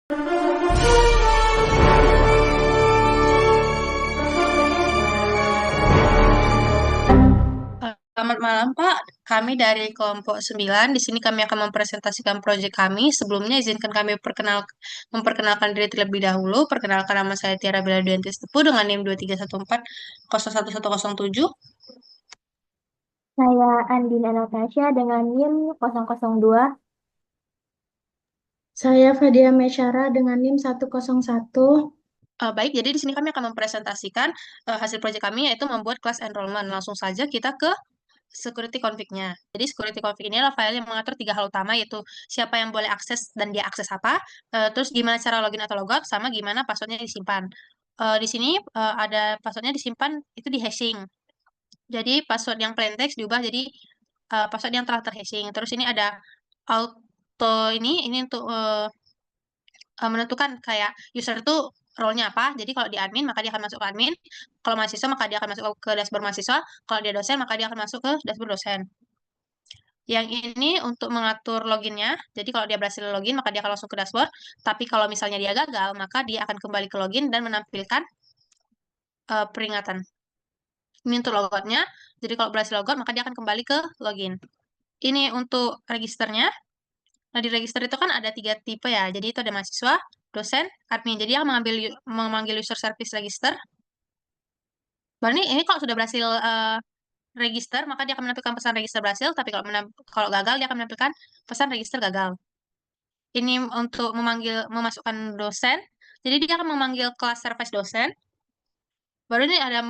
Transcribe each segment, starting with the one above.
Selamat malam, Pak. Kami dari kelompok 9. Di sini kami akan mempresentasikan proyek kami. Sebelumnya izinkan kami memperkenalkan diri terlebih dahulu. Perkenalkan, nama saya Tiara Bella Duyanti Tepu dengan NIM 231401107. Saya Andina Natasha dengan NIM 002. Saya Fadia Mesyara dengan NIM 101. Baik, jadi di sini kami akan mempresentasikan hasil proyek kami, yaitu membuat kelas enrollment. Langsung saja kita ke security config-nya. Jadi security config ini adalah file yang mengatur tiga hal utama, yaitu siapa yang boleh akses dan dia akses apa, terus gimana cara login atau logout, sama gimana passwordnya disimpan. Di sini ada passwordnya disimpan itu di hashing. Jadi password yang plain text diubah jadi password yang telah terhashing. Terus ini ada auto ini untuk menentukan kayak user itu role-nya apa. Jadi kalau di admin maka dia akan masuk ke admin. Kalau mahasiswa maka dia akan masuk ke dashboard mahasiswa. Kalau dia dosen maka dia akan masuk ke dashboard dosen. Yang ini untuk mengatur loginnya. Jadi kalau dia berhasil login maka dia akan langsung ke dashboard. Tapi kalau misalnya dia gagal maka dia akan kembali ke login dan menampilkan peringatan. Ini untuk logoutnya. Jadi kalau berhasil logout maka dia akan kembali ke login. Ini untuk registernya. Nah, di register itu kan ada tiga tipe ya. Jadi itu ada mahasiswa, dosen, admin. Jadi yang memanggil user service register. Baru ini kalau sudah berhasil register, maka dia akan menampilkan pesan register berhasil. Tapi kalau gagal, dia akan menampilkan pesan register gagal. Ini untuk memasukkan dosen. Jadi dia akan memanggil kelas service dosen. Baru ini ada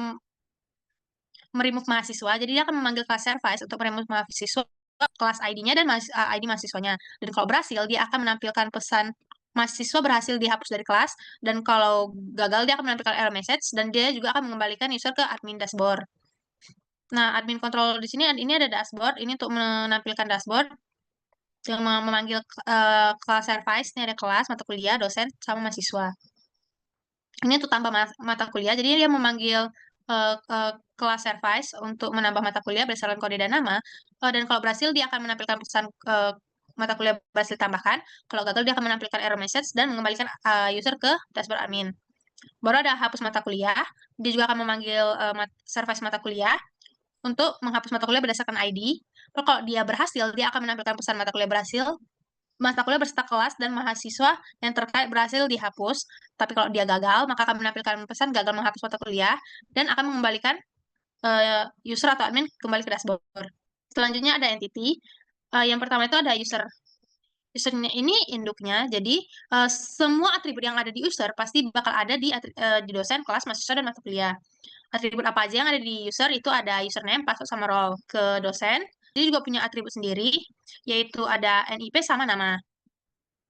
meremove mahasiswa. Jadi dia akan memanggil kelas service untuk meremove mahasiswa, kelas ID-nya dan ID mahasiswanya. Dan kalau berhasil, dia akan menampilkan pesan mahasiswa berhasil dihapus dari kelas. Dan kalau gagal, dia akan menampilkan error message. Dan dia juga akan mengembalikan user ke admin dashboard. Nah, admin control di sini ini ada dashboard. Ini untuk menampilkan dashboard yang memanggil kelas service. Ini ada kelas, mata kuliah, dosen, sama mahasiswa. Ini untuk tambah mata kuliah. Jadi dia memanggil kelas service untuk menambah mata kuliah berdasarkan kode dan nama. Dan kalau berhasil, dia akan menampilkan pesan mata kuliah berhasil tambahkan. Kalau gagal, dia akan menampilkan error message dan mengembalikan user ke dashboard admin. Baru ada hapus mata kuliah. Dia juga akan memanggil service mata kuliah untuk menghapus mata kuliah berdasarkan ID. Lalu kalau dia berhasil, dia akan menampilkan pesan mata kuliah berserta kelas dan mahasiswa yang terkait berhasil dihapus. Tapi kalau dia gagal, maka akan menampilkan pesan gagal menghapus mata kuliah dan akan mengembalikan user atau admin kembali ke dashboard. Selanjutnya ada entity. Yang pertama itu ada user. Usernya ini induknya, jadi semua atribut yang ada di user pasti bakal ada di dosen, kelas, mahasiswa, dan mata kuliah. Atribut apa aja yang ada di user itu ada username, password, sama role. Ke dosen, dia juga punya atribut sendiri, yaitu ada NIP sama nama.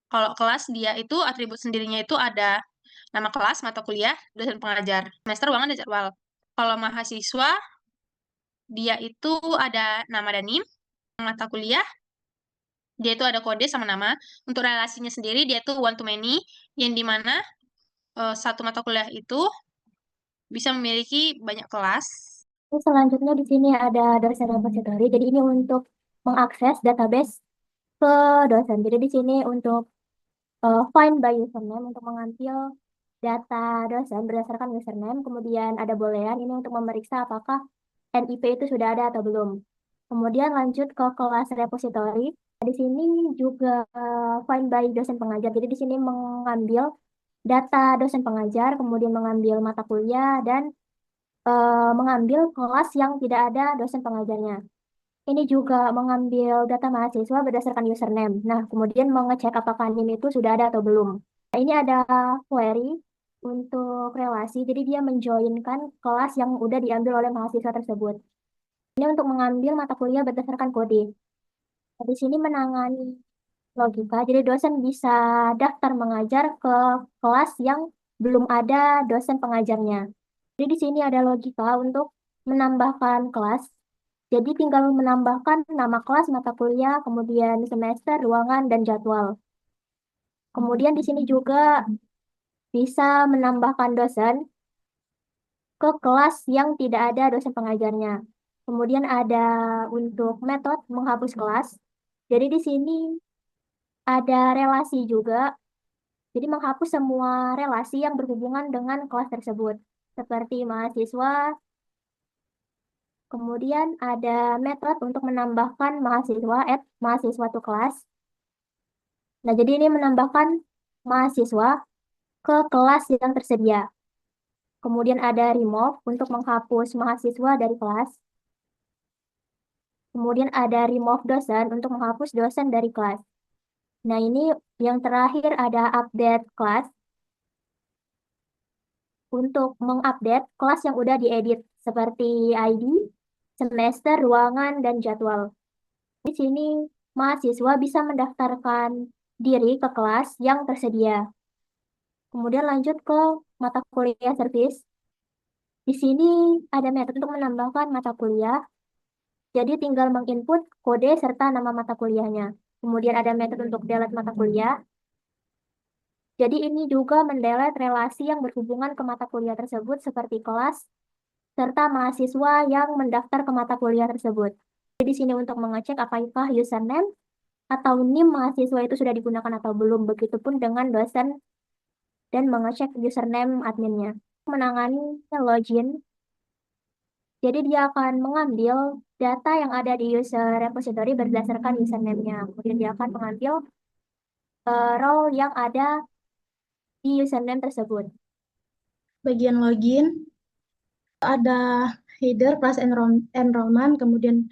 Kalau kelas dia itu atribut sendirinya itu ada nama kelas, mata kuliah, dosen pengajar, semester, ulangan, dan jadwal. Kalau mahasiswa, dia itu ada nama dan NIM, mata kuliah, dia itu ada kode sama nama. Untuk relasinya sendiri, dia itu one to many, yang dimana satu mata kuliah itu bisa memiliki banyak kelas. Selanjutnya di sini ada dosen repository. Jadi ini untuk mengakses database ke dosen. Jadi di sini untuk find by username untuk mengambil data dosen berdasarkan username. Kemudian ada boolean ini untuk memeriksa apakah NIP itu sudah ada atau belum. Kemudian lanjut ke kelas repository. Di sini juga find by dosen pengajar. Jadi di sini mengambil data dosen pengajar, kemudian mengambil mata kuliah dan mengambil kelas yang tidak ada dosen pengajarnya. Ini juga mengambil data mahasiswa berdasarkan username. Nah, kemudian mengecek apakah NIM itu sudah ada atau belum. Nah, ini ada query untuk relasi. Jadi dia menjoinkan kelas yang udah diambil oleh mahasiswa tersebut. Ini untuk mengambil mata kuliah berdasarkan kode. Di sini menangani logika. Jadi dosen bisa daftar mengajar ke kelas yang belum ada dosen pengajarnya. Jadi di sini ada logika untuk menambahkan kelas. Jadi tinggal menambahkan nama kelas, mata kuliah, kemudian semester, ruangan, dan jadwal. Kemudian di sini juga bisa menambahkan dosen ke kelas yang tidak ada dosen pengajarnya. Kemudian ada untuk metode menghapus kelas. Jadi di sini ada relasi juga. Jadi menghapus semua relasi yang berhubungan dengan kelas tersebut, seperti mahasiswa. Kemudian ada metode untuk menambahkan mahasiswa, add mahasiswa to kelas. Nah, jadi ini menambahkan mahasiswa ke kelas yang tersedia. Kemudian ada remove untuk menghapus mahasiswa dari kelas. Kemudian ada remove dosen untuk menghapus dosen dari kelas. Nah, ini yang terakhir ada update kelas untuk mengupdate kelas yang udah diedit seperti ID, semester, ruangan, dan jadwal. Di sini mahasiswa bisa mendaftarkan diri ke kelas yang tersedia. Kemudian lanjut ke mata kuliah service. Di sini ada metode untuk menambahkan mata kuliah. Jadi tinggal menginput kode serta nama mata kuliahnya. Kemudian ada metode untuk delete mata kuliah. Jadi ini juga mendelete relasi yang berhubungan ke mata kuliah tersebut seperti kelas serta mahasiswa yang mendaftar ke mata kuliah tersebut. Jadi di sini untuk mengecek apakah username atau NIM mahasiswa itu sudah digunakan atau belum. Begitupun dengan dosen dan mengecek username adminnya. Menangani login, jadi dia akan mengambil data yang ada di user repository berdasarkan username-nya. Kemudian dia akan mengambil role yang ada di username tersebut. Bagian login ada header kelas enrollment, kemudian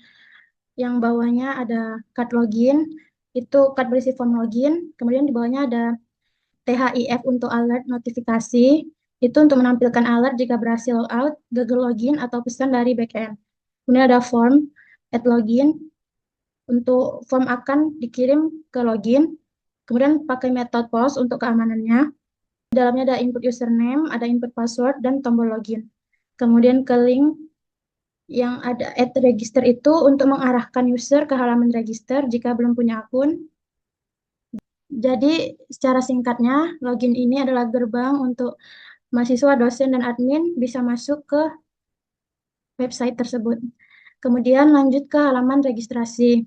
yang bawahnya ada card login, itu card berisi form login, kemudian di bawahnya ada THIF untuk alert notifikasi, itu untuk menampilkan alert jika berhasil logout, gagal login, atau pesan dari backend. Kemudian ada form at login, untuk form akan dikirim ke login, kemudian pakai metode post untuk keamanannya. Di dalamnya ada input username, ada input password, dan tombol login. Kemudian ke link yang ada add register itu untuk mengarahkan user ke halaman register jika belum punya akun. Jadi secara singkatnya, login ini adalah gerbang untuk mahasiswa, dosen, dan admin bisa masuk ke website tersebut. Kemudian lanjut ke halaman registrasi.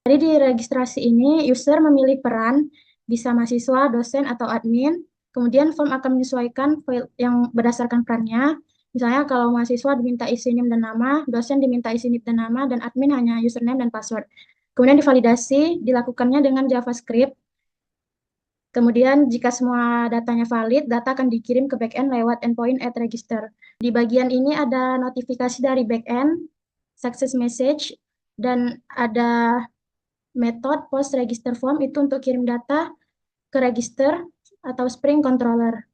Jadi di registrasi ini, user memilih peran, bisa mahasiswa, dosen, atau admin. Kemudian form akan menyesuaikan file yang berdasarkan perannya. Misalnya kalau mahasiswa diminta isi NIM dan nama, dosen diminta isi NIM dan nama, dan admin hanya username dan password. Kemudian divalidasi, dilakukannya dengan JavaScript. Kemudian jika semua datanya valid, data akan dikirim ke backend lewat endpoint at register. Di bagian ini ada notifikasi dari backend, success message, dan ada metode post register form itu untuk kirim data ke register atau Spring Controller.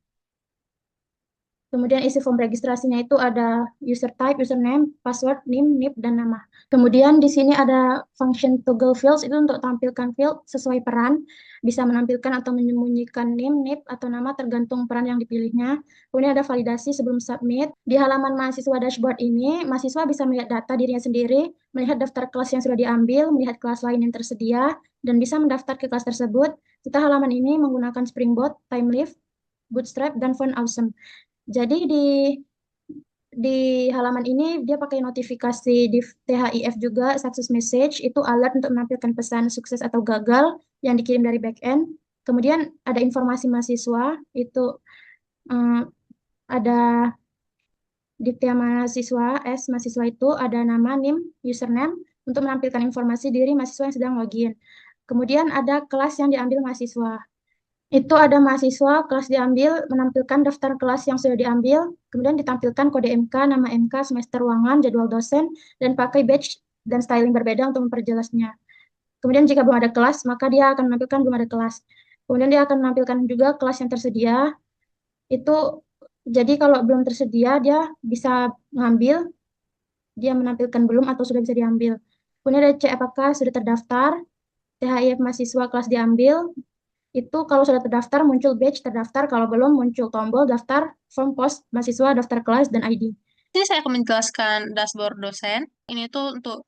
Kemudian isi form registrasinya itu ada user type, username, password, NIM, NIP, dan nama. Kemudian di sini ada function toggle fields itu untuk tampilkan field sesuai peran, bisa menampilkan atau menyembunyikan NIM, NIP, atau nama tergantung peran yang dipilihnya. Kemudian ada validasi sebelum submit. Di halaman mahasiswa dashboard ini, mahasiswa bisa melihat data dirinya sendiri, melihat daftar kelas yang sudah diambil, melihat kelas lain yang tersedia, dan bisa mendaftar ke kelas tersebut. Kita halaman ini menggunakan Springboard, TimeLeaf, Bootstrap, dan Font Awesome. Jadi di halaman ini dia pakai notifikasi di THIF juga, success message, itu alert untuk menampilkan pesan sukses atau gagal yang dikirim dari backend. Kemudian ada informasi mahasiswa, itu ada detail mahasiswa, mahasiswa itu ada nama, NIM, username, untuk menampilkan informasi diri mahasiswa yang sedang login. Kemudian ada kelas yang diambil mahasiswa. Itu ada mahasiswa kelas diambil, menampilkan daftar kelas yang sudah diambil, kemudian ditampilkan kode MK, nama MK, semester ruangan, jadwal dosen, dan pakai badge dan styling berbeda untuk memperjelasnya. Kemudian jika belum ada kelas, maka dia akan menampilkan belum ada kelas. Kemudian dia akan menampilkan juga kelas yang tersedia. Itu jadi kalau belum tersedia, dia bisa ngambil, dia menampilkan belum atau sudah bisa diambil. Kemudian ada cek apakah sudah terdaftar, THIF mahasiswa kelas diambil, itu kalau sudah terdaftar muncul badge terdaftar, kalau belum muncul tombol daftar, form post mahasiswa, daftar kelas, dan ID. Ini saya akan menjelaskan dashboard dosen. Ini tuh untuk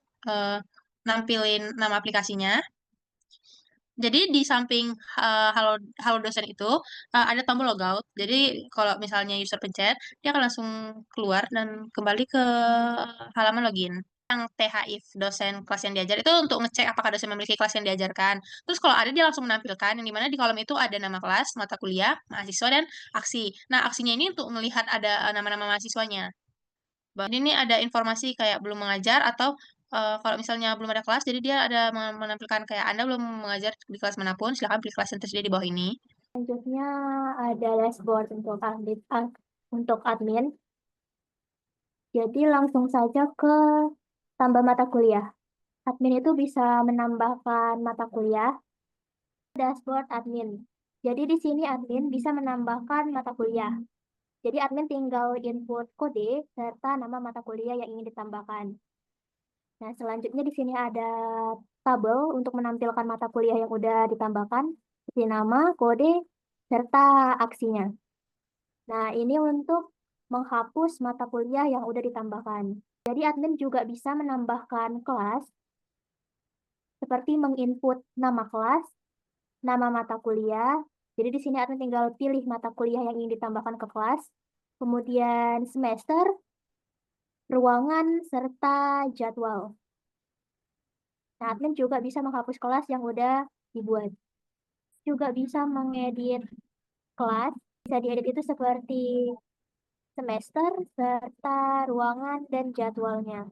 nampilin nama aplikasinya. Jadi di samping halo halo dosen itu ada tombol logout. Jadi kalau misalnya user pencet, dia akan langsung keluar dan kembali ke halaman login. yang THIF, dosen kelas yang diajar, itu untuk ngecek apakah dosen memiliki kelas yang diajarkan. Terus kalau ada dia langsung menampilkan, yang dimana di kolom itu ada nama kelas, mata kuliah, mahasiswa, dan aksi. Nah, aksinya ini untuk melihat ada nama-nama mahasiswanya. Ini ada informasi kayak belum mengajar atau kalau misalnya belum ada kelas, jadi dia ada menampilkan kayak Anda belum mengajar di kelas manapun, silakan pilih kelas yang tersedia di bawah ini. Selanjutnya ada dashboard untuk admin. Jadi langsung saja ke tambah mata kuliah. Admin itu bisa menambahkan mata kuliah. Dashboard admin. Jadi di sini admin bisa menambahkan mata kuliah. Jadi admin tinggal input kode serta nama mata kuliah yang ingin ditambahkan. Nah, selanjutnya di sini ada tabel untuk menampilkan mata kuliah yang udah ditambahkan, seperti nama, kode, serta aksinya. Nah, ini untuk menghapus mata kuliah yang udah ditambahkan. Jadi admin juga bisa menambahkan kelas, seperti menginput nama kelas, nama mata kuliah. Jadi di sini admin tinggal pilih mata kuliah yang ingin ditambahkan ke kelas, kemudian semester, ruangan, serta jadwal. Nah, admin juga bisa menghapus kelas yang udah dibuat. Juga bisa mengedit kelas. Bisa diedit itu seperti semester, serta ruangan, dan jadwalnya.